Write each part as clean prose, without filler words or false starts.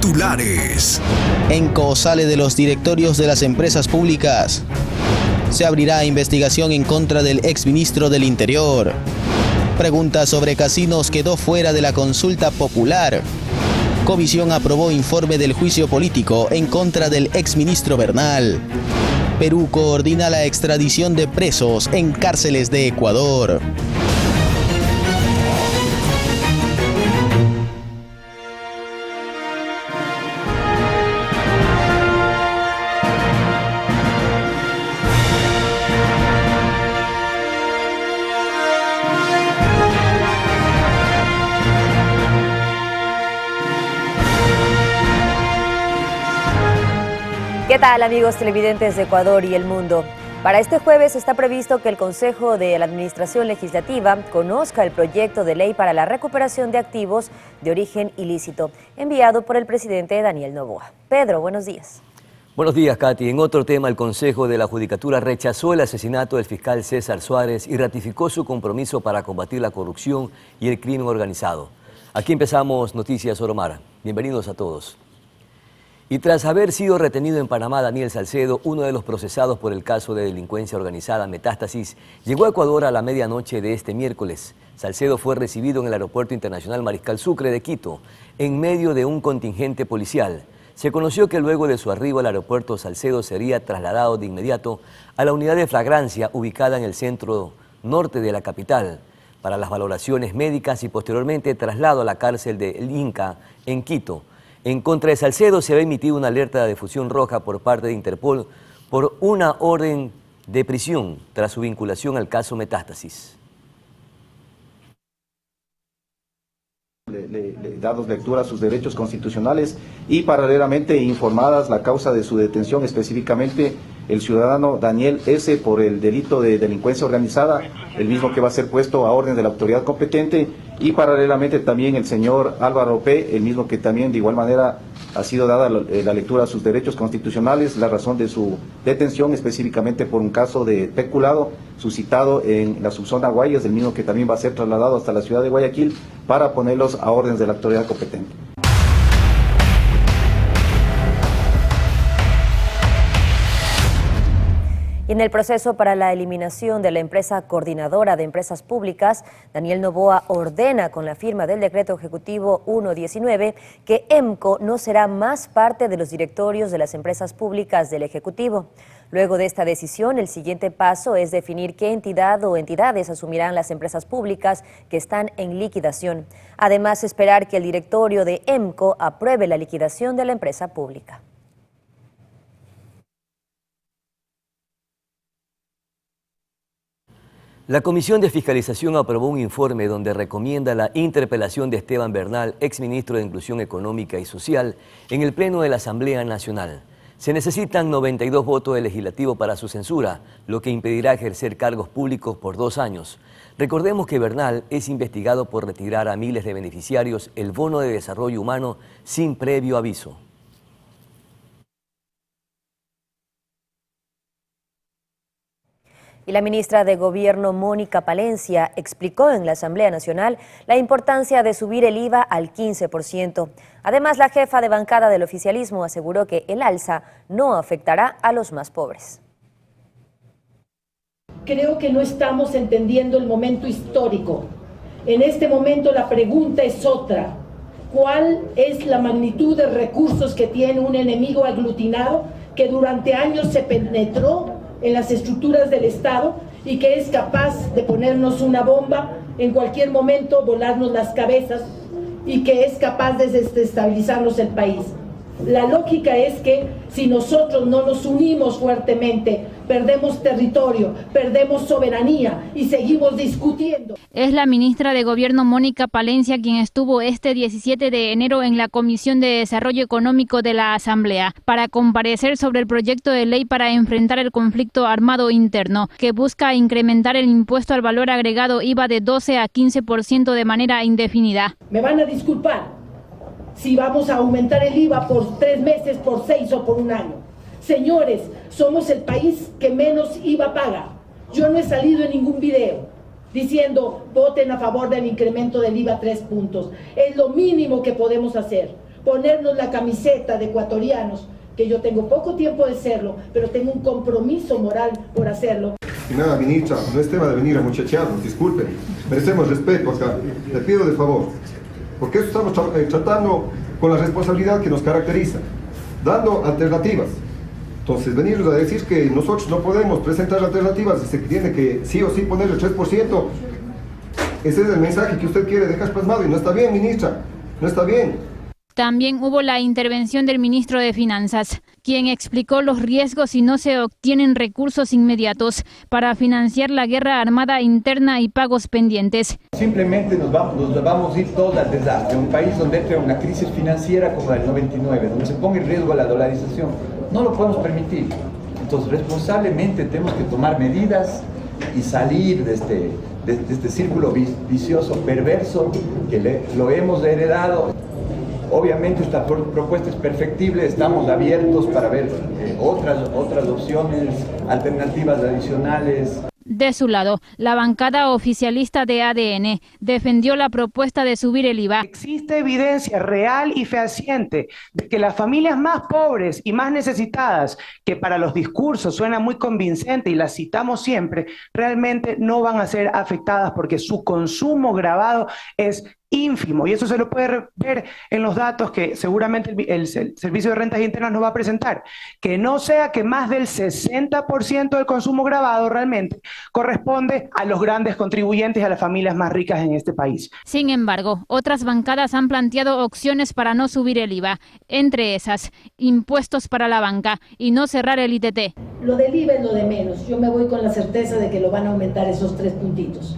Titulares. ENCO sale de los directorios de las empresas públicas. Se abrirá investigación en contra del exministro del Interior. Pregunta sobre casinos quedó fuera de la consulta popular. Comisión aprobó informe del juicio político en contra del exministro Bernal. Perú coordina la extradición de presos en cárceles de Ecuador. ¿Qué tal, amigos televidentes de Ecuador y el mundo? Para este jueves está previsto que el Consejo de la Administración Legislativa conozca el proyecto de ley para la recuperación de activos de origen ilícito, enviado por el presidente Daniel Noboa. Pedro, buenos días. Buenos días, Katy. En otro tema, el Consejo de la Judicatura rechazó el asesinato del fiscal César Suárez y ratificó su compromiso para combatir la corrupción y el crimen organizado. Aquí empezamos Noticias Oromar. Bienvenidos a todos. Y tras haber sido retenido en Panamá, Daniel Salcedo, uno de los procesados por el caso de delincuencia organizada Metástasis, llegó a Ecuador a la medianoche de este miércoles. Salcedo fue recibido en el Aeropuerto Internacional Mariscal Sucre de Quito, en medio de un contingente policial. Se conoció que luego de su arribo al aeropuerto, Salcedo sería trasladado de inmediato a la unidad de flagrancia ubicada en el centro norte de la capital para las valoraciones médicas y posteriormente traslado a la cárcel del Inca en Quito. En contra de Salcedo se había emitido una alerta de difusión roja por parte de Interpol por una orden de prisión tras su vinculación al caso Metástasis. Dados lectura a sus derechos constitucionales y paralelamente informadas la causa de su detención, específicamente el ciudadano Daniel S. por el delito de delincuencia organizada, el mismo que va a ser puesto a orden de la autoridad competente, y paralelamente también el señor Álvaro P., el mismo que también de igual manera ha sido dada la lectura a sus derechos constitucionales, la razón de su detención específicamente por un caso de peculado suscitado en la subzona Guayas, el mismo que también va a ser trasladado hasta la ciudad de Guayaquil para ponerlos a órdenes de la autoridad competente. Y en el proceso para la eliminación de la empresa coordinadora de empresas públicas, Daniel Noboa ordena con la firma del decreto ejecutivo 119 que EMCO no será más parte de los directorios de las empresas públicas del Ejecutivo. Luego de esta decisión, el siguiente paso es definir qué entidad o entidades asumirán las empresas públicas que están en liquidación. Además, esperar que el directorio de EMCO apruebe la liquidación de la empresa pública. La Comisión de Fiscalización aprobó un informe donde recomienda la interpelación de Esteban Bernal, exministro de Inclusión Económica y Social, en el Pleno de la Asamblea Nacional. Se necesitan 92 votos del legislativo para su censura, lo que impedirá ejercer cargos públicos por 2 años. Recordemos que Bernal es investigado por retirar a miles de beneficiarios el bono de desarrollo humano sin previo aviso. Y la ministra de Gobierno, Mónica Palencia, explicó en la Asamblea Nacional la importancia de subir el IVA al 15%. Además, la jefa de bancada del oficialismo aseguró que el alza no afectará a los más pobres. Creo que no estamos entendiendo el momento histórico. En este momento la pregunta es otra. ¿Cuál es la magnitud de recursos que tiene un enemigo aglutinado que durante años se penetró en las estructuras del Estado y que es capaz de ponernos una bomba en cualquier momento, volarnos las cabezas y que es capaz de desestabilizarnos el país? La lógica es que si nosotros no nos unimos fuertemente, perdemos territorio, perdemos soberanía y seguimos discutiendo. Es la ministra de Gobierno, Mónica Palencia, quien estuvo este 17 de enero en la Comisión de Desarrollo Económico de la Asamblea para comparecer sobre el proyecto de ley para enfrentar el conflicto armado interno, que busca incrementar el impuesto al valor agregado IVA de 12 a 15% de manera indefinida. Me van a disculpar si vamos a aumentar el IVA por 3 meses, por 6 o por 1 año. Señores, somos el país que menos IVA paga. Yo no he salido en ningún video diciendo voten a favor del incremento del IVA 3 puntos. Es lo mínimo que podemos hacer. ponernos la camiseta de ecuatorianos, que yo tengo poco tiempo de serlo, pero tengo un compromiso moral por hacerlo. Y nada, ministra, no es tema de venir a muchachearnos, disculpen, merecemos respeto acá, le pido de favor, porque eso estamos tratando con la responsabilidad que nos caracteriza, dando alternativas. Entonces, venirnos a decir que nosotros no podemos presentar alternativas y se tiene que sí o sí poner el 3%, ese es el mensaje que usted quiere dejar plasmado y no está bien, ministra, no está bien. También hubo la intervención del ministro de Finanzas, quien explicó los riesgos si no se obtienen recursos inmediatos para financiar la guerra armada interna y pagos pendientes. Simplemente nos vamos a ir todos al desastre, un país donde entre una crisis financiera como la del 99, donde se ponga en riesgo la dolarización. No lo podemos permitir. Entonces, responsablemente tenemos que tomar medidas y salir de este círculo vicioso, perverso, que lo hemos heredado. Obviamente esta propuesta es perfectible, estamos abiertos para ver otras opciones, alternativas adicionales. De su lado, la bancada oficialista de ADN defendió la propuesta de subir el IVA. Existe evidencia real y fehaciente de que las familias más pobres y más necesitadas, que para los discursos suena muy convincente y las citamos siempre, realmente no van a ser afectadas porque su consumo gravado es ínfimo, y eso se lo puede ver en los datos que seguramente el Servicio de Rentas Internas nos va a presentar, que no sea que más del 60% del consumo gravado realmente corresponde a los grandes contribuyentes y a las familias más ricas en este país. Sin embargo, otras bancadas han planteado opciones para no subir el IVA, entre esas, impuestos para la banca y no cerrar el ITT. Lo del IVA es lo de menos, yo me voy con la certeza de que lo van a aumentar esos 3 puntitos.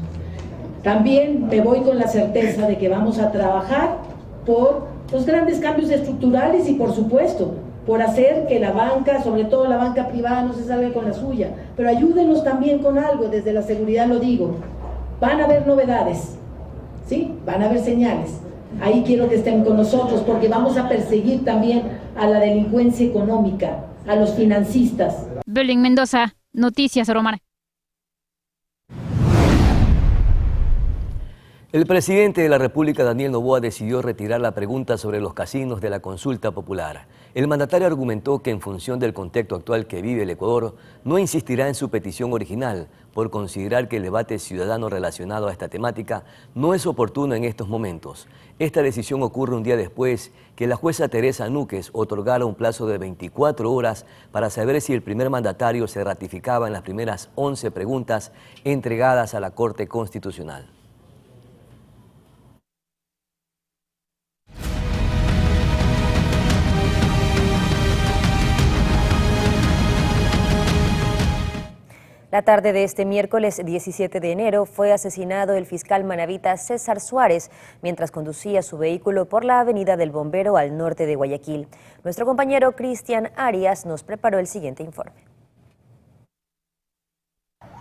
También me voy con la certeza de que vamos a trabajar por los grandes cambios estructurales y, por supuesto, por hacer que la banca, sobre todo la banca privada, no se salga con la suya. Pero ayúdenos también con algo, desde la seguridad lo digo. Van a haber novedades, ¿sí? Van a haber señales. Ahí quiero que estén con nosotros porque vamos a perseguir también a la delincuencia económica, a los financistas. Belén Mendoza, Noticias Romar. El presidente de la República, Daniel Noboa, decidió retirar la pregunta sobre los casinos de la consulta popular. El mandatario argumentó que en función del contexto actual que vive el Ecuador, no insistirá en su petición original por considerar que el debate ciudadano relacionado a esta temática no es oportuno en estos momentos. Esta decisión ocurre un día después que la jueza Teresa Núquez otorgara un plazo de 24 horas para saber si el primer mandatario se ratificaba en las primeras 11 preguntas entregadas a la Corte Constitucional. La tarde de este miércoles 17 de enero fue asesinado el fiscal manabita César Suárez mientras conducía su vehículo por la avenida del Bombero al norte de Guayaquil. Nuestro compañero Cristian Arias nos preparó el siguiente informe.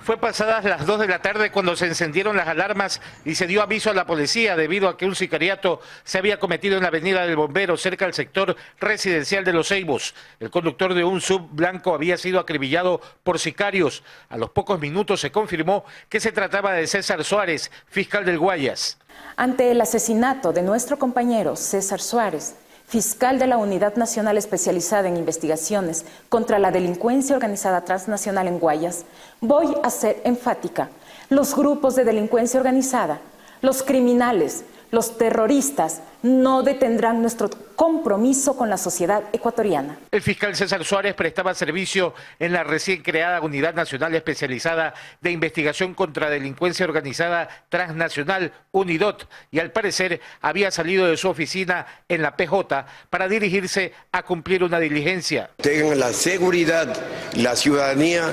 Fue pasadas las 2 de la tarde cuando se encendieron las alarmas y se dio aviso a la policía debido a que un sicariato se había cometido en la avenida del Bombero, cerca del sector residencial de Los Ceibos. El conductor de un sub blanco había sido acribillado por sicarios. A los pocos minutos se confirmó que se trataba de César Suárez, fiscal del Guayas. Ante el asesinato de nuestro compañero César Suárez, fiscal de la Unidad Nacional Especializada en Investigaciones contra la Delincuencia Organizada Transnacional en Guayas, voy a ser enfática. Los grupos de delincuencia organizada, los criminales, los terroristas no detendrán nuestro compromiso con la sociedad ecuatoriana. El fiscal César Suárez prestaba servicio en la recién creada Unidad Nacional Especializada de Investigación contra Delincuencia Organizada Transnacional, UNIDOT, y al parecer había salido de su oficina en la PJ para dirigirse a cumplir una diligencia. Tengan la seguridad, la ciudadanía,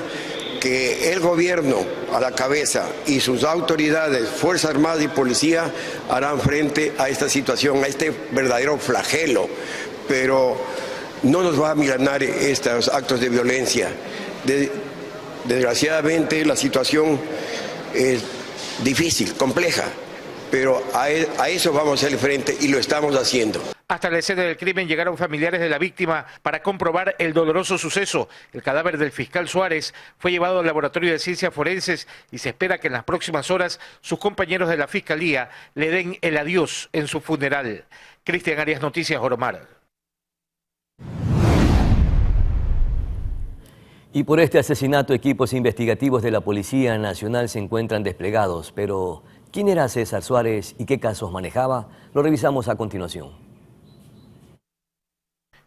que el gobierno a la cabeza y sus autoridades, Fuerza Armada y Policía, harán frente a esta situación, a este verdadero flagelo, pero no nos va a milanar estos actos de violencia. Desgraciadamente la situación es difícil, compleja, pero a eso vamos a hacer frente y lo estamos haciendo. Hasta la escena del crimen llegaron familiares de la víctima para comprobar el doloroso suceso. El cadáver del fiscal Suárez fue llevado al laboratorio de ciencias forenses y se espera que en las próximas horas sus compañeros de la fiscalía le den el adiós en su funeral. Cristian Arias, Noticias Oromar. Y por este asesinato, equipos investigativos de la Policía Nacional se encuentran desplegados. Pero, ¿quién era César Suárez y qué casos manejaba? Lo revisamos a continuación.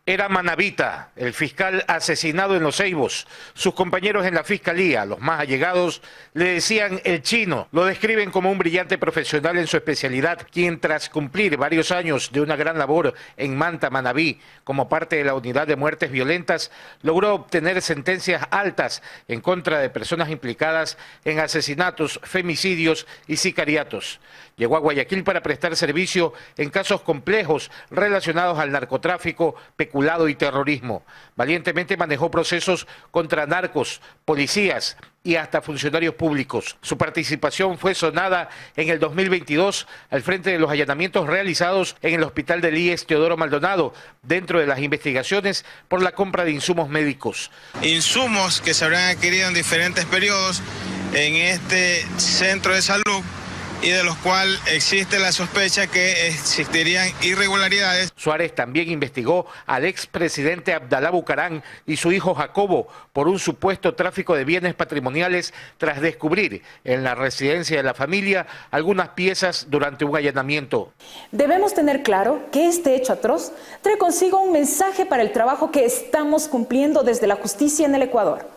Era Manavita, el fiscal asesinado en Los Ceibos. Sus compañeros en la fiscalía, los más allegados, le decían el chino. Lo describen como un brillante profesional en su especialidad, quien tras cumplir varios años de una gran labor en Manta, Manabí, como parte de la unidad de muertes violentas, logró obtener sentencias altas en contra de personas implicadas en asesinatos, femicidios y sicariatos. Llegó a Guayaquil para prestar servicio en casos complejos relacionados al narcotráfico, peculado y terrorismo. Valientemente manejó procesos contra narcos, policías y hasta funcionarios públicos. Su participación fue sonada en el 2022 al frente de los allanamientos realizados en el hospital del IES Teodoro Maldonado, dentro de las investigaciones por la compra de insumos médicos. Insumos que se habrán adquirido en diferentes periodos en este centro de salud, y de los cuales existe la sospecha que existirían irregularidades. Suárez también investigó al expresidente Abdalá Bucarán y su hijo Jacobo por un supuesto tráfico de bienes patrimoniales tras descubrir en la residencia de la familia algunas piezas durante un allanamiento. Debemos tener claro que este hecho atroz trae consigo un mensaje para el trabajo que estamos cumpliendo desde la justicia en el Ecuador.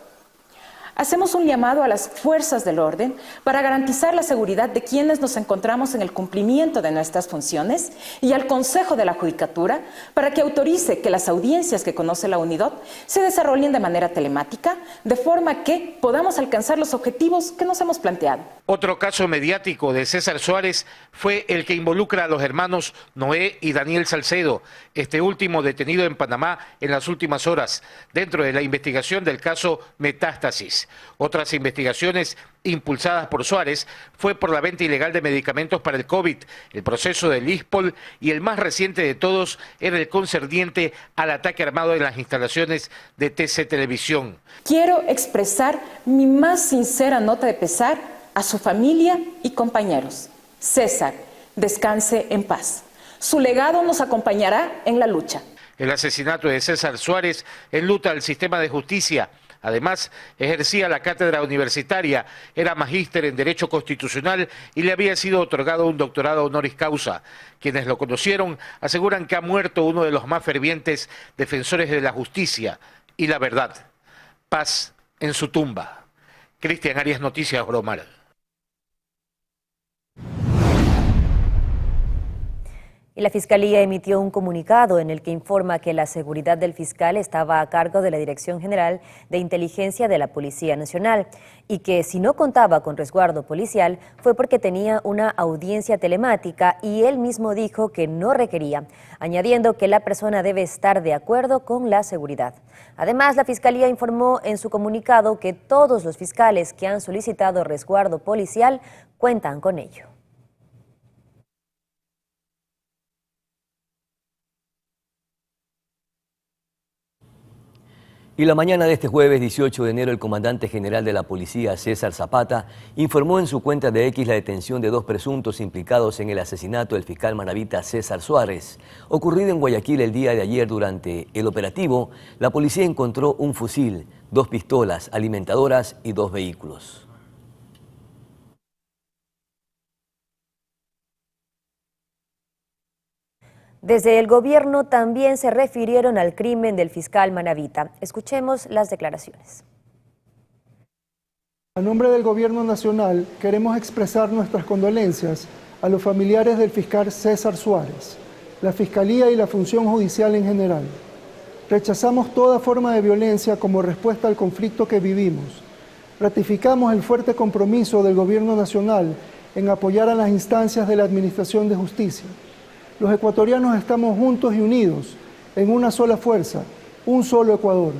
Hacemos un llamado a las fuerzas del orden para garantizar la seguridad de quienes nos encontramos en el cumplimiento de nuestras funciones y al Consejo de la Judicatura para que autorice que las audiencias que conoce la unidad se desarrollen de manera telemática, de forma que podamos alcanzar los objetivos que nos hemos planteado. Otro caso mediático de César Suárez fue el que involucra a los hermanos Noé y Daniel Salcedo, este último detenido en Panamá en las últimas horas, dentro de la investigación del caso Metástasis. Otras investigaciones impulsadas por Suárez fue por la venta ilegal de medicamentos para el COVID, el proceso del ISPOL y el más reciente de todos era el concerniente al ataque armado en las instalaciones de TC Televisión. Quiero expresar mi más sincera nota de pesar a su familia y compañeros. César, descanse en paz. Su legado nos acompañará en la lucha. El asesinato de César Suárez enluta al sistema de justicia. Además, ejercía la cátedra universitaria, era magíster en Derecho Constitucional y le había sido otorgado un doctorado honoris causa. Quienes lo conocieron aseguran que ha muerto uno de los más fervientes defensores de la justicia y la verdad. Paz en su tumba. Cristian Arias, Noticias Oromar. Y la Fiscalía emitió un comunicado en el que informa que la seguridad del fiscal estaba a cargo de la Dirección General de Inteligencia de la Policía Nacional y que si no contaba con resguardo policial fue porque tenía una audiencia telemática y él mismo dijo que no requería, añadiendo que la persona debe estar de acuerdo con la seguridad. Además, la Fiscalía informó en su comunicado que todos los fiscales que han solicitado resguardo policial cuentan con ello. Y la mañana de este jueves 18 de enero, el comandante general de la policía, César Zapata, informó en su cuenta de X la detención de 2 presuntos implicados en el asesinato del fiscal manabita César Suárez. Ocurrido en Guayaquil el día de ayer durante el operativo, la policía encontró un fusil, 2 pistolas, alimentadoras y 2 vehículos. Desde el gobierno también se refirieron al crimen del fiscal manabita. Escuchemos las declaraciones. A nombre del Gobierno Nacional queremos expresar nuestras condolencias a los familiares del fiscal César Suárez, la Fiscalía y la función judicial en general. Rechazamos toda forma de violencia como respuesta al conflicto que vivimos. Ratificamos el fuerte compromiso del Gobierno Nacional en apoyar a las instancias de la Administración de Justicia. Los ecuatorianos estamos juntos y unidos en una sola fuerza, un solo Ecuador.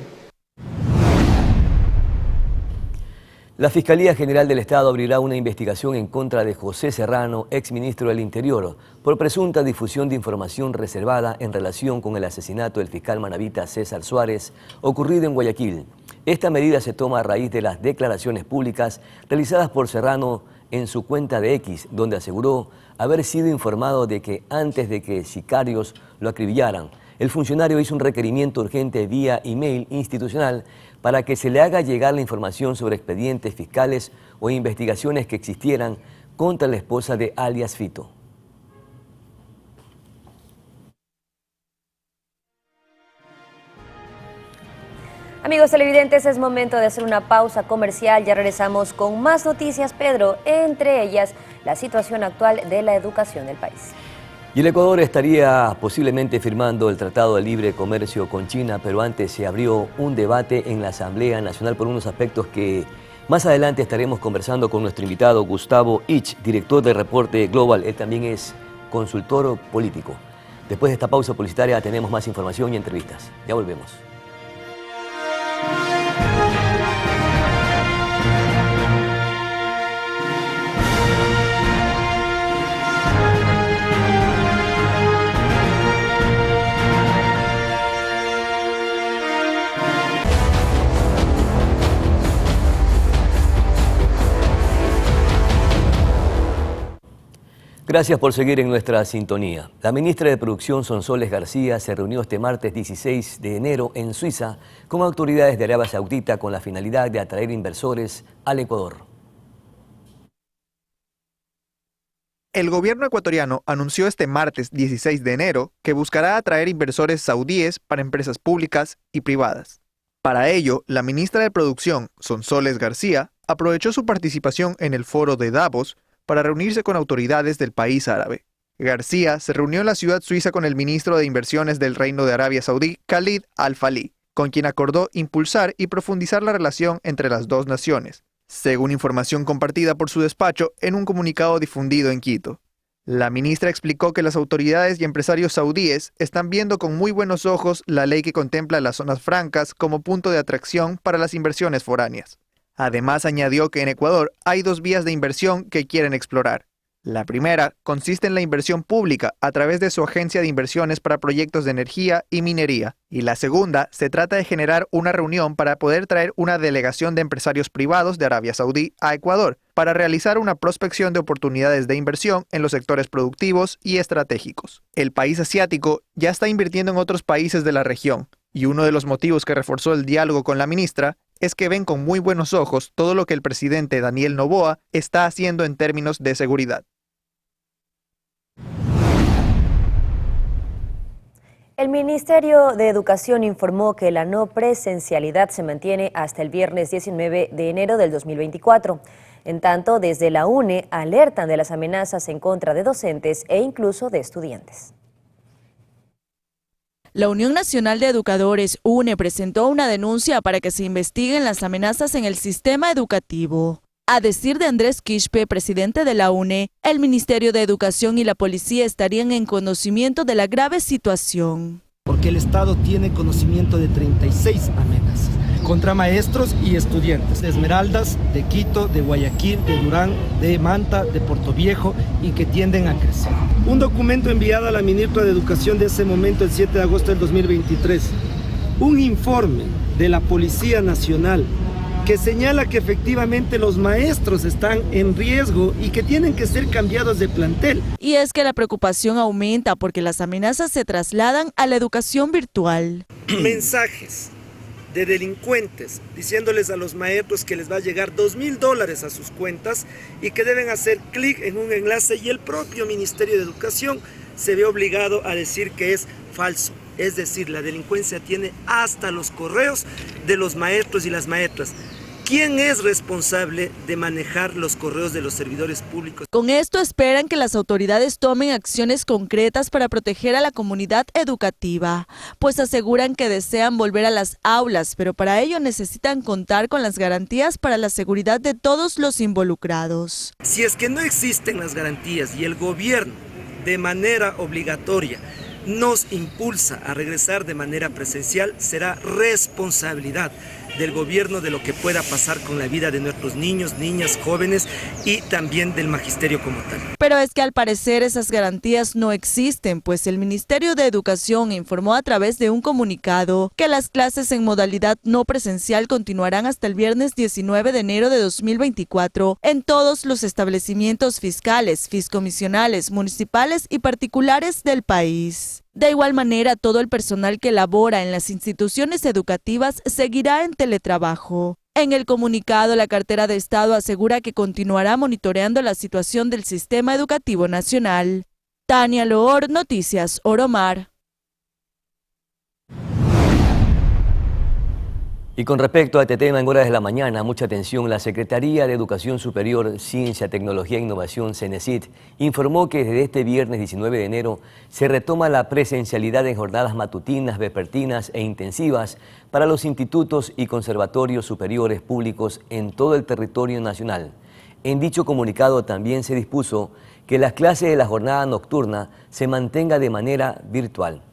La Fiscalía General del Estado abrirá una investigación en contra de José Serrano, exministro del Interior, por presunta difusión de información reservada en relación con el asesinato del fiscal manabita César Suárez, ocurrido en Guayaquil. Esta medida se toma a raíz de las declaraciones públicas realizadas por Serrano en su cuenta de X, donde aseguró haber sido informado de que antes de que sicarios lo acribillaran, el funcionario hizo un requerimiento urgente vía email institucional para que se le haga llegar la información sobre expedientes fiscales o investigaciones que existieran contra la esposa de alias Fito. Amigos televidentes, es momento de hacer una pausa comercial. Ya regresamos con más noticias, Pedro, entre ellas la situación actual de la educación del país. Y el Ecuador estaría posiblemente firmando el Tratado de Libre Comercio con China, pero antes se abrió un debate en la Asamblea Nacional por unos aspectos que más adelante estaremos conversando con nuestro invitado Gustavo Ich, director de Reporte Global. Él también es consultor político. Después de esta pausa publicitaria tenemos más información y entrevistas. Ya volvemos. Gracias por seguir en nuestra sintonía. La ministra de Producción, Sonsoles García, se reunió este martes 16 de enero en Suiza con autoridades de Arabia Saudita con la finalidad de atraer inversores al Ecuador. El gobierno ecuatoriano anunció este martes 16 de enero que buscará atraer inversores saudíes para empresas públicas y privadas. Para ello, la ministra de Producción, Sonsoles García, aprovechó su participación en el foro de Davos para reunirse con autoridades del país árabe. García se reunió en la ciudad suiza con el ministro de Inversiones del Reino de Arabia Saudí, Khalid Al-Falih, con quien acordó impulsar y profundizar la relación entre las dos naciones, según información compartida por su despacho en un comunicado difundido en Quito. La ministra explicó que las autoridades y empresarios saudíes están viendo con muy buenos ojos la ley que contempla las zonas francas como punto de atracción para las inversiones foráneas. Además, añadió que en Ecuador hay dos vías de inversión que quieren explorar. La primera consiste en la inversión pública a través de su agencia de inversiones para proyectos de energía y minería. Y la segunda se trata de generar una reunión para poder traer una delegación de empresarios privados de Arabia Saudí a Ecuador para realizar una prospección de oportunidades de inversión en los sectores productivos y estratégicos. El país asiático ya está invirtiendo en otros países de la región, y uno de los motivos que reforzó el diálogo con la ministra es que ven con muy buenos ojos todo lo que el presidente Daniel Noboa está haciendo en términos de seguridad. El Ministerio de Educación informó que la no presencialidad se mantiene hasta el viernes 19 de enero del 2024. En tanto, desde la UNE alertan de las amenazas en contra de docentes e incluso de estudiantes. La Unión Nacional de Educadores, UNE, presentó una denuncia para que se investiguen las amenazas en el sistema educativo. A decir de Andrés Quispe, presidente de la UNE, el Ministerio de Educación y la policía estarían en conocimiento de la grave situación. Porque el Estado tiene conocimiento de 36 amenazas contra maestros y estudiantes de Esmeraldas, de Quito, de Guayaquil, de Durán, de Manta, de Portoviejo y que tienden a crecer. Un documento enviado a la ministra de Educación de ese momento, el 7 de agosto del 2023. Un informe de la Policía Nacional que señala que efectivamente los maestros están en riesgo y que tienen que ser cambiados de plantel. Y es que la preocupación aumenta porque las amenazas se trasladan a la educación virtual. Mensajes de delincuentes diciéndoles a los maestros que les va a llegar $2.000 a sus cuentas y que deben hacer clic en un enlace, y el propio Ministerio de Educación se ve obligado a decir que es falso. Es decir, la delincuencia tiene hasta los correos de los maestros y las maestras. ¿Quién es responsable de manejar los correos de los servidores públicos? Con esto esperan que las autoridades tomen acciones concretas para proteger a la comunidad educativa, pues aseguran que desean volver a las aulas, pero para ello necesitan contar con las garantías para la seguridad de todos los involucrados. Si es que no existen las garantías y el gobierno de manera obligatoria nos impulsa a regresar de manera presencial, será responsabilidad del gobierno de lo que pueda pasar con la vida de nuestros niños, niñas, jóvenes y también del magisterio como tal. Pero es que al parecer esas garantías no existen, pues el Ministerio de Educación informó a través de un comunicado que las clases en modalidad no presencial continuarán hasta el viernes 19 de enero de 2024 en todos los establecimientos fiscales, fiscomisionales, municipales y particulares del país. De igual manera, todo el personal que labora en las instituciones educativas seguirá en teletrabajo. En el comunicado, la cartera de Estado asegura que continuará monitoreando la situación del sistema educativo nacional. Tania Loor, Noticias Oromar. Y con respecto a este tema, en horas de la mañana, mucha atención, la Secretaría de Educación Superior, Ciencia, Tecnología e Innovación, CENESID, informó que desde este viernes 19 de enero se retoma la presencialidad en jornadas matutinas, vespertinas e intensivas para los institutos y conservatorios superiores públicos en todo el territorio nacional. En dicho comunicado también se dispuso que las clases de la jornada nocturna se mantenga de manera virtual.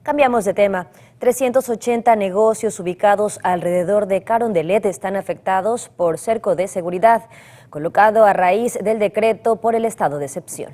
Cambiamos de tema. 380 negocios ubicados alrededor de Carondelet están afectados por cerco de seguridad, colocado a raíz del decreto por el estado de excepción.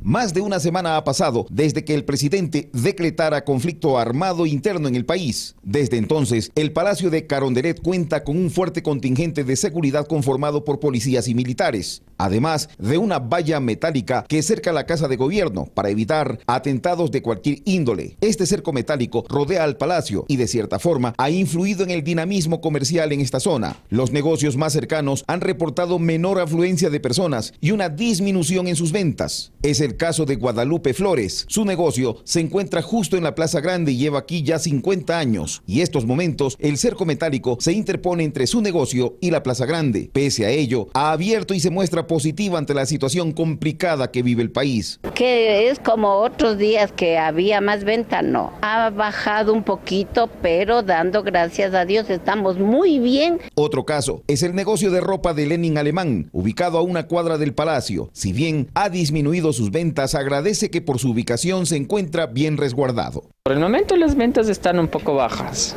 Más de una semana ha pasado desde que el presidente decretara conflicto armado interno en el país. Desde entonces, el Palacio de Carondelet cuenta con un fuerte contingente de seguridad conformado por policías y militares, además de una valla metálica que cerca la Casa de Gobierno para evitar atentados de cualquier índole. Este cerco metálico rodea al palacio y de cierta forma ha influido en el dinamismo comercial en esta zona. Los negocios más cercanos han reportado menor afluencia de personas y una disminución en sus ventas. Es el caso de Guadalupe Flores. Su negocio se encuentra justo en la Plaza Grande y lleva aquí ya 50 años. Y estos momentos, el cerco metálico se interpone entre su negocio y la Plaza Grande. Pese a ello, ha abierto y se muestra positiva ante la situación complicada que vive el país. Que es como otros días que había más venta, no. Ha bajado un poquito, pero dando gracias a Dios estamos muy bien. Otro caso es el negocio de ropa de Lenin Alemán, ubicado a una cuadra del Palacio. Si bien ha disminuido sus ventas, agradece que por su ubicación se encuentra bien resguardado. Por el momento las ventas están un poco bajas.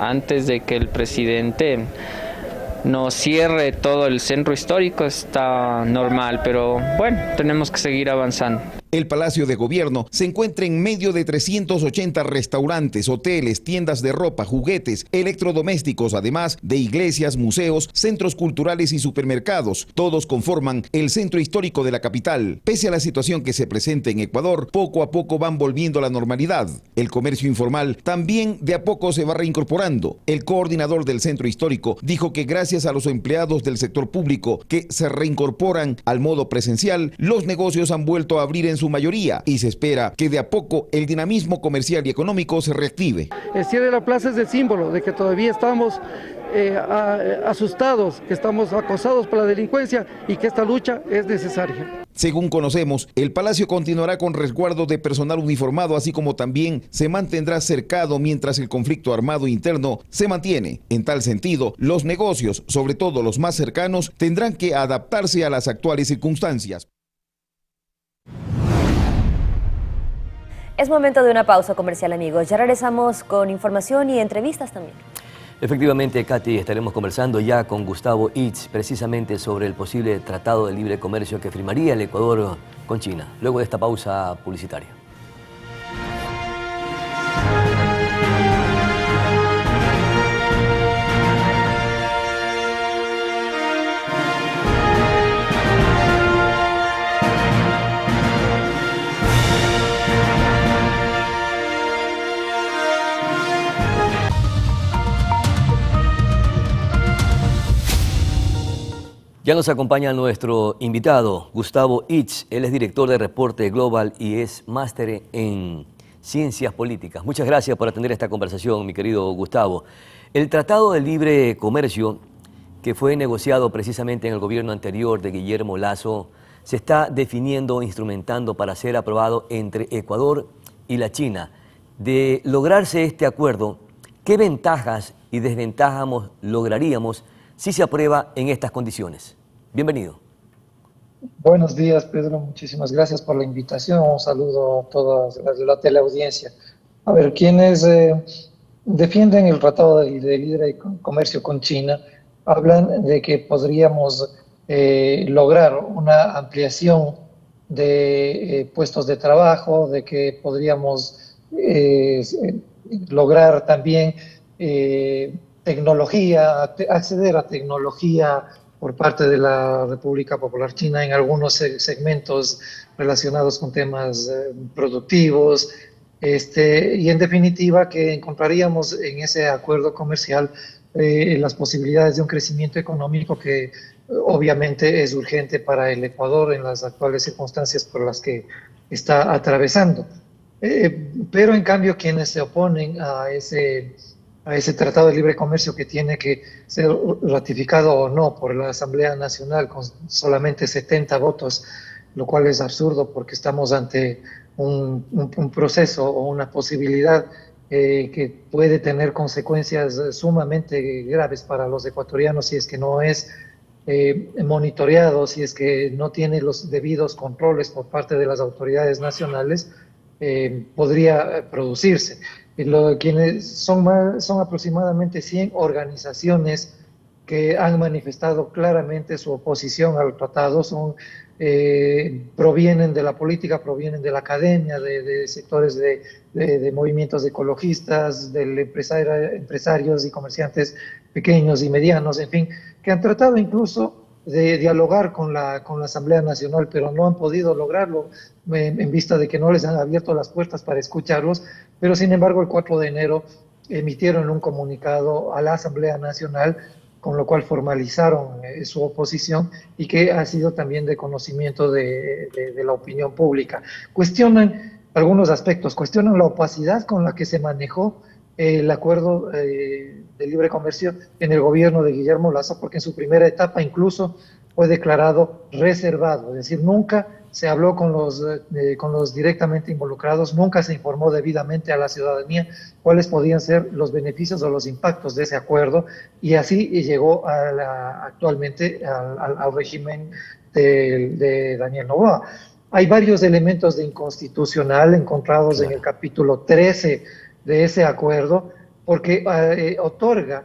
Antes de que el presidente no cierre todo el centro histórico está normal, pero bueno, tenemos que seguir avanzando. El Palacio de Gobierno se encuentra en medio de 380 restaurantes, hoteles, tiendas de ropa, juguetes, electrodomésticos, además de iglesias, museos, centros culturales y supermercados. Todos conforman el centro histórico de la capital. Pese a la situación que se presenta en Ecuador, poco a poco van volviendo a la normalidad. El comercio informal también de a poco se va reincorporando. El coordinador del centro histórico dijo que gracias a los empleados del sector público que se reincorporan al modo presencial, los negocios han vuelto a abrir en su mayoría y se espera que de a poco el dinamismo comercial y económico se reactive. El cierre de la plaza es el símbolo de que todavía estamos asustados, que estamos acosados por la delincuencia y que esta lucha es necesaria. Según conocemos, el Palacio continuará con resguardo de personal uniformado, así como también se mantendrá cercado mientras el conflicto armado interno se mantiene. En tal sentido, los negocios, sobre todo los más cercanos, tendrán que adaptarse a las actuales circunstancias. Es momento de una pausa comercial, amigos. Ya regresamos con información y entrevistas también. Efectivamente, Katy, estaremos conversando ya con Gustavo Itz precisamente sobre el posible tratado de libre comercio que firmaría el Ecuador con China, luego de esta pausa publicitaria. Ya nos acompaña nuestro invitado, Gustavo Itz. Él es director de Reporte Global y es máster en Ciencias Políticas. Muchas gracias por atender esta conversación, mi querido Gustavo. El Tratado de Libre Comercio que fue negociado precisamente en el gobierno anterior de Guillermo Lasso, se está definiendo, instrumentando para ser aprobado entre Ecuador y la China. De lograrse este acuerdo, ¿qué ventajas y desventajas lograríamos si se aprueba en estas condiciones? Bienvenido. Buenos días, Pedro. Muchísimas gracias por la invitación. Un saludo a toda la teleaudiencia. A ver, quienes defienden el Tratado de Libre Comercio con China hablan de que podríamos lograr una ampliación de puestos de trabajo, de que podríamos lograr también tecnología, acceder a tecnología por parte de la República Popular China en algunos segmentos relacionados con temas productivos, y en definitiva que encontraríamos en ese acuerdo comercial las posibilidades de un crecimiento económico que obviamente es urgente para el Ecuador en las actuales circunstancias por las que está atravesando. Pero en cambio quienes se oponen a ese Tratado de Libre Comercio, que tiene que ser ratificado o no por la Asamblea Nacional con solamente 70 votos, lo cual es absurdo porque estamos ante un proceso o una posibilidad que puede tener consecuencias sumamente graves para los ecuatorianos si es que no es monitoreado, si es que no tiene los debidos controles por parte de las autoridades nacionales, podría producirse. Quienes son aproximadamente 100 organizaciones que han manifestado claramente su oposición al tratado, provienen de la política, provienen de la academia, de sectores de movimientos ecologistas, de empresarios y comerciantes pequeños y medianos, en fin, que han tratado incluso de dialogar con la Asamblea Nacional, pero no han podido lograrlo en vista de que no les han abierto las puertas para escucharlos, pero sin embargo el 4 de enero emitieron un comunicado a la Asamblea Nacional, con lo cual formalizaron su oposición y que ha sido también de conocimiento de la opinión pública. Cuestionan algunos aspectos, cuestionan la opacidad con la que se manejó el acuerdo de libre comercio en el gobierno de Guillermo Lasso, porque en su primera etapa incluso fue declarado reservado, es decir, nunca se habló con los directamente involucrados, nunca se informó debidamente a la ciudadanía cuáles podían ser los beneficios o los impactos de ese acuerdo, y así llegó actualmente al régimen de Daniel Noboa. Hay varios elementos de inconstitucional encontrados en el capítulo 13 de ese acuerdo, porque otorga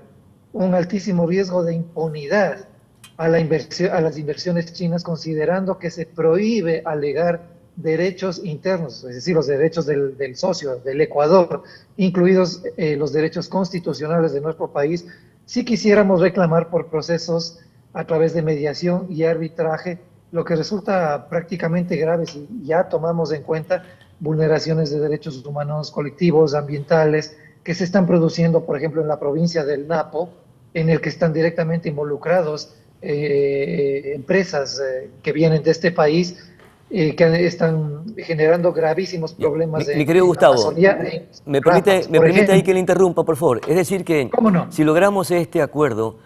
un altísimo riesgo de impunidad a las inversiones chinas, considerando que se prohíbe alegar derechos internos, es decir, los derechos del socio, del Ecuador, incluidos los derechos constitucionales de nuestro país, si quisiéramos reclamar por procesos a través de mediación y arbitraje, lo que resulta prácticamente grave si ya tomamos en cuenta vulneraciones de derechos humanos colectivos, ambientales, que se están produciendo, por ejemplo, en la provincia del Napo, en el que están directamente involucrados empresas que vienen de este país, que están generando gravísimos problemas. Mi querido Gustavo, ¿me permite ahí que le interrumpa, por favor? Es decir que si logramos este acuerdo,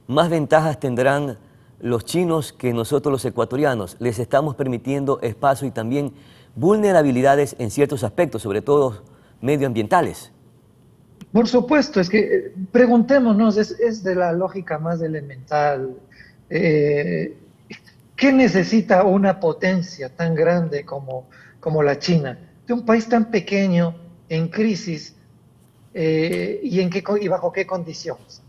más ventajas tendrán los chinos que nosotros los ecuatorianos. Les estamos permitiendo espacio y también vulnerabilidades en ciertos aspectos, sobre todo medioambientales. Por supuesto, es que preguntémonos, es de la lógica más elemental. ¿Qué necesita una potencia tan grande como la China? De un país tan pequeño, en crisis, y bajo qué condiciones.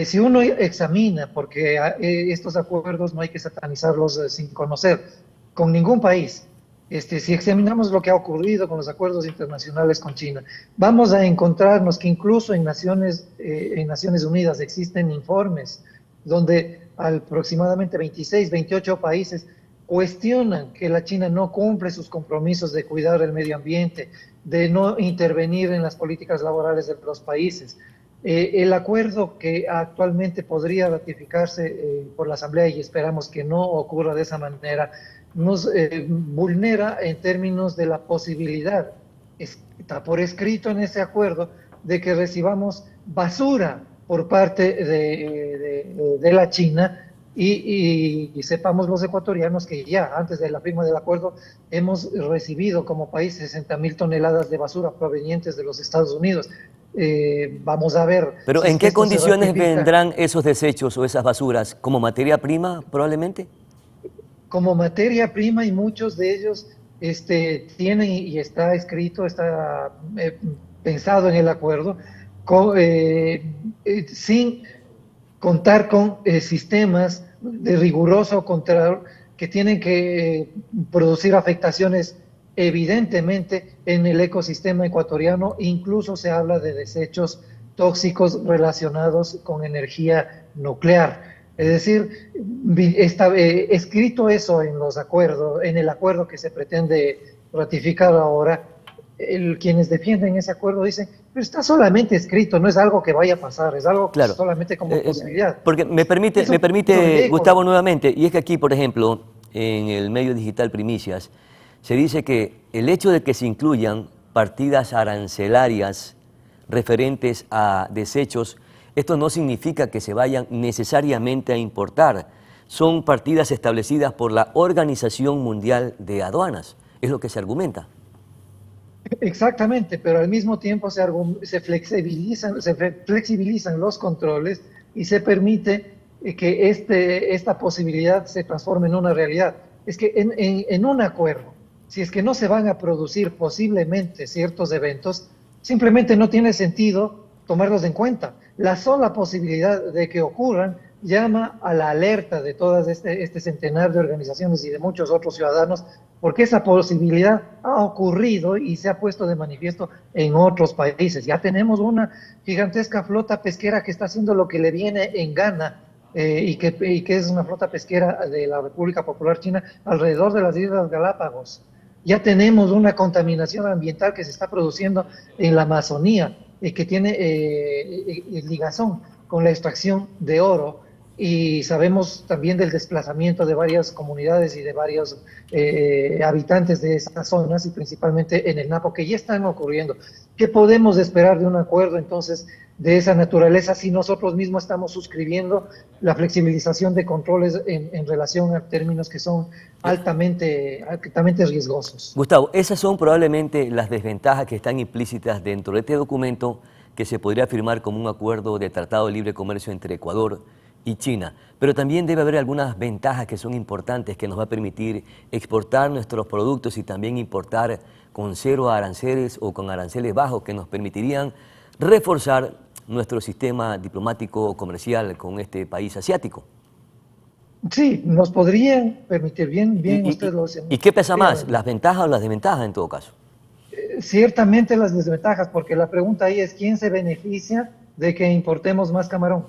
Si uno examina, porque estos acuerdos no hay que satanizarlos sin conocer, con ningún país, si examinamos lo que ha ocurrido con los acuerdos internacionales con China, vamos a encontrarnos que incluso en Naciones Unidas existen informes donde aproximadamente 26, 28 países cuestionan que la China no cumple sus compromisos de cuidar el medio ambiente, de no intervenir en las políticas laborales de los países. El acuerdo que actualmente podría ratificarse por la Asamblea, y esperamos que no ocurra de esa manera, nos vulnera en términos de la posibilidad, está por escrito en ese acuerdo, de que recibamos basura por parte de la China, y sepamos los ecuatorianos que ya antes de la firma del acuerdo hemos recibido como país 60.000 toneladas de basura provenientes de los Estados Unidos. Vamos a ver. Pero si ¿en es qué que esto se condiciones ratifica. vendrán esos desechos o esas basuras? ¿Como materia prima probablemente? Como materia prima, y muchos de ellos tienen, y está escrito, está pensado en el acuerdo, sin contar con sistemas de riguroso control que tienen que producir afectaciones evidentemente en el ecosistema ecuatoriano. Incluso se habla de desechos tóxicos relacionados con energía nuclear. Es decir, está escrito eso en los acuerdos, en el acuerdo que se pretende ratificar ahora. Quienes defienden ese acuerdo dicen, pero está solamente escrito, no es algo que vaya a pasar, es algo Claro. solamente como posibilidad. Porque me permite, Gustavo, nuevamente, y es que aquí, por ejemplo, en el medio digital Primicias, se dice que el hecho de que se incluyan partidas arancelarias referentes a desechos, esto no significa que se vayan necesariamente a importar. Son partidas establecidas por la Organización Mundial de Aduanas, es lo que se argumenta. Exactamente, pero al mismo tiempo se flexibilizan los controles y se permite que esta posibilidad se transforme en una realidad. Es que en un acuerdo, si es que no se van a producir posiblemente ciertos eventos, simplemente no tiene sentido tomarlos en cuenta. La sola posibilidad de que ocurran llama a la alerta de todas este centenar de organizaciones y de muchos otros ciudadanos, porque esa posibilidad ha ocurrido y se ha puesto de manifiesto en otros países. Ya tenemos una gigantesca flota pesquera que está haciendo lo que le viene en gana, y que es una flota pesquera de la República Popular China alrededor de las Islas Galápagos. Ya tenemos una contaminación ambiental que se está produciendo en la Amazonía, que tiene ligazón con la extracción de oro, y sabemos también del desplazamiento de varias comunidades y de varios habitantes de esas zonas, y principalmente en el Napo, que ya están ocurriendo. ¿Qué podemos esperar de un acuerdo entonces de esa naturaleza si nosotros mismos estamos suscribiendo la flexibilización de controles en relación a términos que son altamente riesgosos? Gustavo, esas son probablemente las desventajas que están implícitas dentro de este documento que se podría firmar como un acuerdo de tratado de libre comercio entre Ecuador y China, pero también debe haber algunas ventajas que son importantes, que nos va a permitir exportar nuestros productos y también importar con cero aranceles o con aranceles bajos, que nos permitirían reforzar nuestro sistema diplomático comercial con este país asiático. Sí, nos podrían permitir, bien usted lo dice. ¿Y qué pesa más, las ventajas o las desventajas en todo caso? Ciertamente las desventajas, porque la pregunta ahí es ¿quién se beneficia de que importemos más camarón?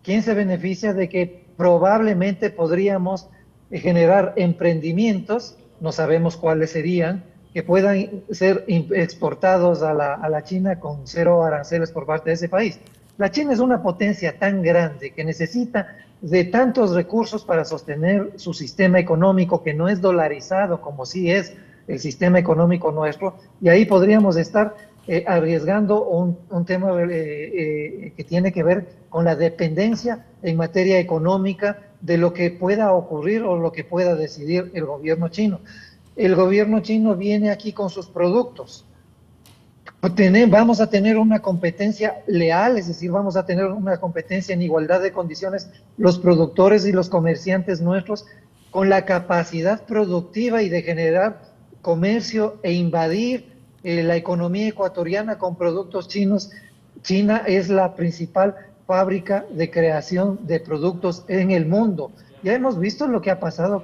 ¿Quién se beneficia de que probablemente podríamos generar emprendimientos, no sabemos cuáles serían, que puedan ser exportados a la China con cero aranceles por parte de ese país? La China es una potencia tan grande que necesita de tantos recursos para sostener su sistema económico, que no es dolarizado como sí es el sistema económico nuestro, y ahí podríamos estar arriesgando un tema que tiene que ver con la dependencia en materia económica de lo que pueda ocurrir o lo que pueda decidir el gobierno chino. El gobierno chino viene aquí con sus productos. Vamos a tener una competencia leal, es decir, vamos a tener una competencia en igualdad de condiciones, los productores y los comerciantes nuestros, con la capacidad productiva y de generar comercio e invadir la economía ecuatoriana con productos chinos. China es la principal fábrica de creación de productos en el mundo. Ya hemos visto lo que ha pasado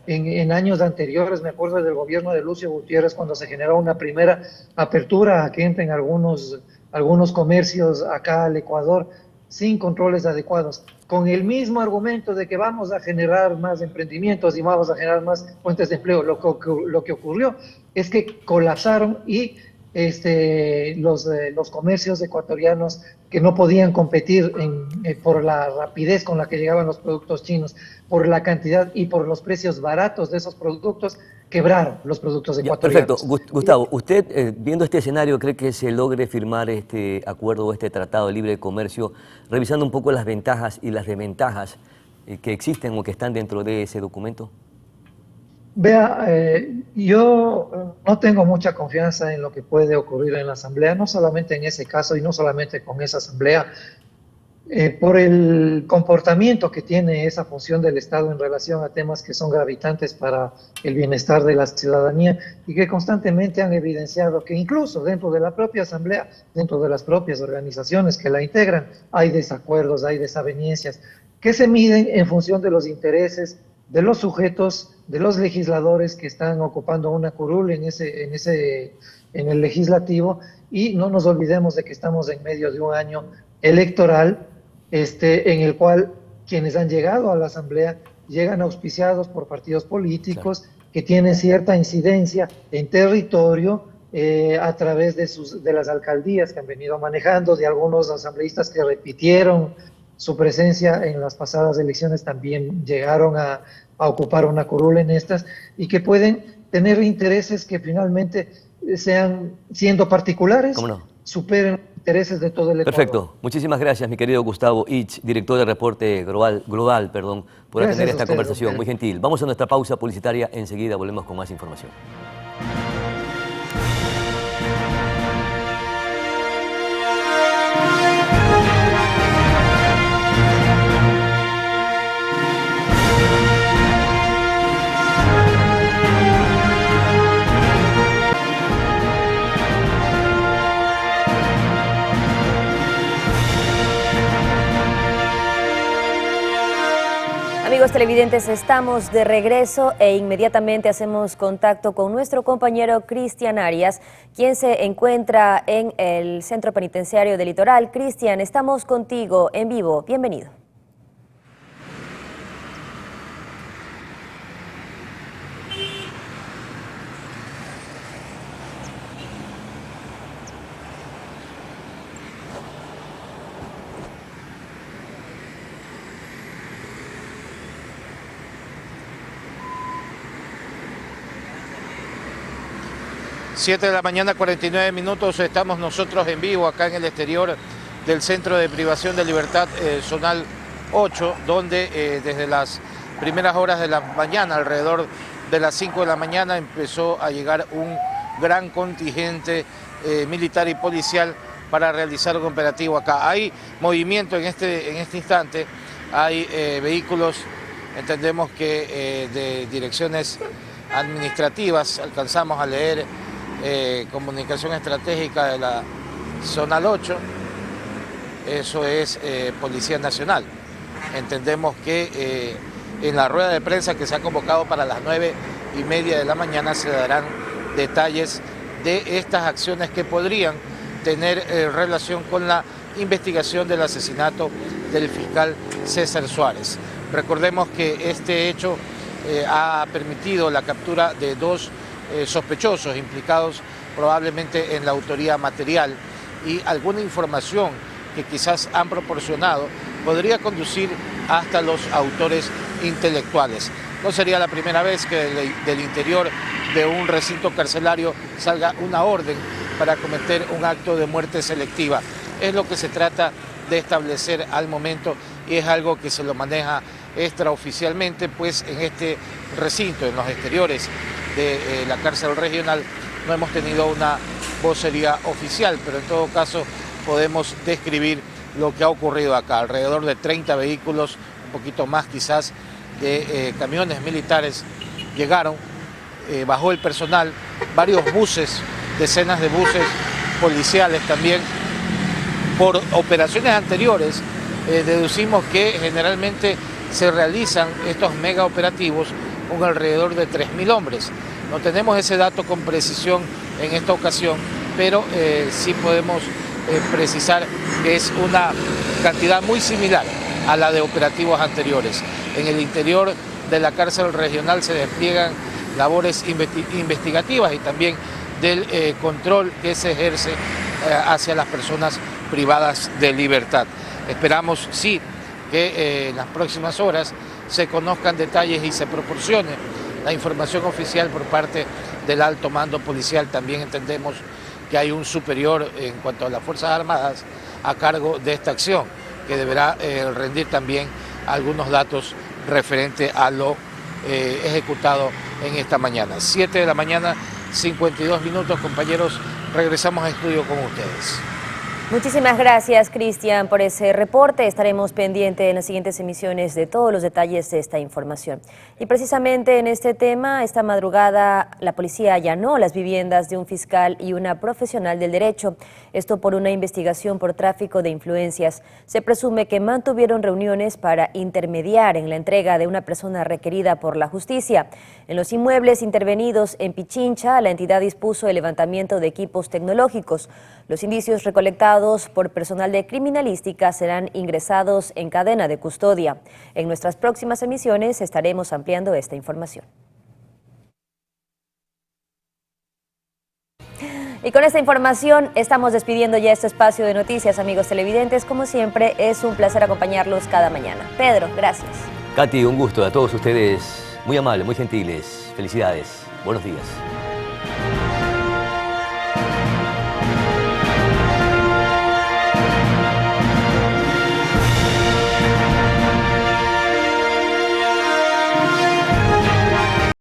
en años anteriores. Me acuerdo del gobierno de Lucio Gutiérrez, cuando se generó una primera apertura a que entren algunos comercios acá al Ecuador sin controles adecuados, con el mismo argumento de que vamos a generar más emprendimientos y vamos a generar más fuentes de empleo. Lo que ocurrió es que colapsaron y los comercios ecuatorianos que no podían competir por la rapidez con la que llegaban los productos chinos, por la cantidad y por los precios baratos de esos productos, quebraron los productos ecuatorianos. Perfecto. Gustavo, usted, viendo este escenario, ¿cree que se logre firmar este acuerdo o este tratado de libre comercio, revisando un poco las ventajas y las desventajas que existen o que están dentro de ese documento? Vea, yo no tengo mucha confianza en lo que puede ocurrir en la Asamblea, no solamente en ese caso y no solamente con esa Asamblea, por el comportamiento que tiene esa función del Estado en relación a temas que son gravitantes para el bienestar de la ciudadanía y que constantemente han evidenciado que incluso dentro de la propia Asamblea, dentro de las propias organizaciones que la integran, hay desacuerdos, hay desavenencias que se miden en función de los intereses de los sujetos, de los legisladores que están ocupando una curul en el legislativo, y no nos olvidemos de que estamos en medio de un año electoral en el cual quienes han llegado a la Asamblea llegan auspiciados por partidos políticos que tienen cierta incidencia en territorio a través de las alcaldías que han venido manejando, de algunos asambleístas que repitieron su presencia en las pasadas elecciones, también llegaron a ocupar una curul en estas, y que pueden tener intereses que finalmente sean, siendo particulares, superen intereses de todo el Ecuador. Perfecto. Muchísimas gracias, mi querido Gustavo Ich, director de Reporte Global, por atender esta conversación. Muy gentil. Vamos a nuestra pausa publicitaria. Enseguida volvemos con más información. Amigos televidentes, estamos de regreso e inmediatamente hacemos contacto con nuestro compañero Cristian Arias, quien se encuentra en el Centro Penitenciario del Litoral. Cristian, estamos contigo en vivo. Bienvenido. Siete de la mañana, 49 minutos, estamos nosotros en vivo acá en el exterior del Centro de Privación de Libertad Zonal 8, donde desde las primeras horas de la mañana, alrededor de las 5 de la mañana, empezó a llegar un gran contingente militar y policial para realizar un operativo acá. Hay movimiento en este instante, hay vehículos, entendemos que de direcciones administrativas, alcanzamos a leer comunicación estratégica de la Zonal 8, eso es Policía Nacional. Entendemos que en la rueda de prensa que se ha convocado para las 9:30 de la mañana se darán detalles de estas acciones que podrían tener relación con la investigación del asesinato del fiscal César Suárez. Recordemos que este hecho ha permitido la captura de dos sospechosos implicados probablemente en la autoría material, y alguna información que quizás han proporcionado podría conducir hasta los autores intelectuales. No sería la primera vez que del interior de un recinto carcelario salga una orden para cometer un acto de muerte selectiva. Es lo que se trata de establecer al momento, y es algo que se lo maneja extraoficialmente, pues en este recinto, en los exteriores de la cárcel regional, no hemos tenido una vocería oficial, pero en todo caso podemos describir lo que ha ocurrido acá. Alrededor de 30 vehículos, un poquito más quizás, de camiones militares llegaron, bajó el personal, varios buses, decenas de buses policiales también. Por operaciones anteriores deducimos que generalmente se realizan estos mega operativos con alrededor de 3.000 hombres. No tenemos ese dato con precisión en esta ocasión, pero sí podemos precisar que es una cantidad muy similar a la de operativos anteriores. En el interior de la cárcel regional se despliegan labores investigativas y también del control que se ejerce hacia las personas privadas de libertad. Esperamos, sí, que en las próximas horas se conozcan detalles y se proporcione la información oficial por parte del alto mando policial. También entendemos que hay un superior en cuanto a las Fuerzas Armadas a cargo de esta acción, que deberá rendir también algunos datos referente a lo ejecutado en esta mañana. 7 de la mañana, 52 minutos, compañeros, regresamos a estudio con ustedes. Muchísimas gracias, Cristian, por ese reporte. Estaremos pendientes en las siguientes emisiones de todos los detalles de esta información. Y precisamente en este tema, esta madrugada la policía allanó las viviendas de un fiscal y una profesional del derecho. Esto por una investigación por tráfico de influencias. Se presume que mantuvieron reuniones para intermediar en la entrega de una persona requerida por la justicia. En los inmuebles intervenidos en Pichincha, la entidad dispuso el levantamiento de equipos tecnológicos. Los indicios recolectados por personal de criminalística serán ingresados en cadena de custodia. En nuestras próximas emisiones estaremos ampliando esta información. Y con esta información estamos despidiendo ya este espacio de noticias, amigos televidentes. Como siempre, es un placer acompañarlos cada mañana. Pedro, gracias. Katy, un gusto. A todos ustedes, muy amables, muy gentiles. Felicidades. Buenos días.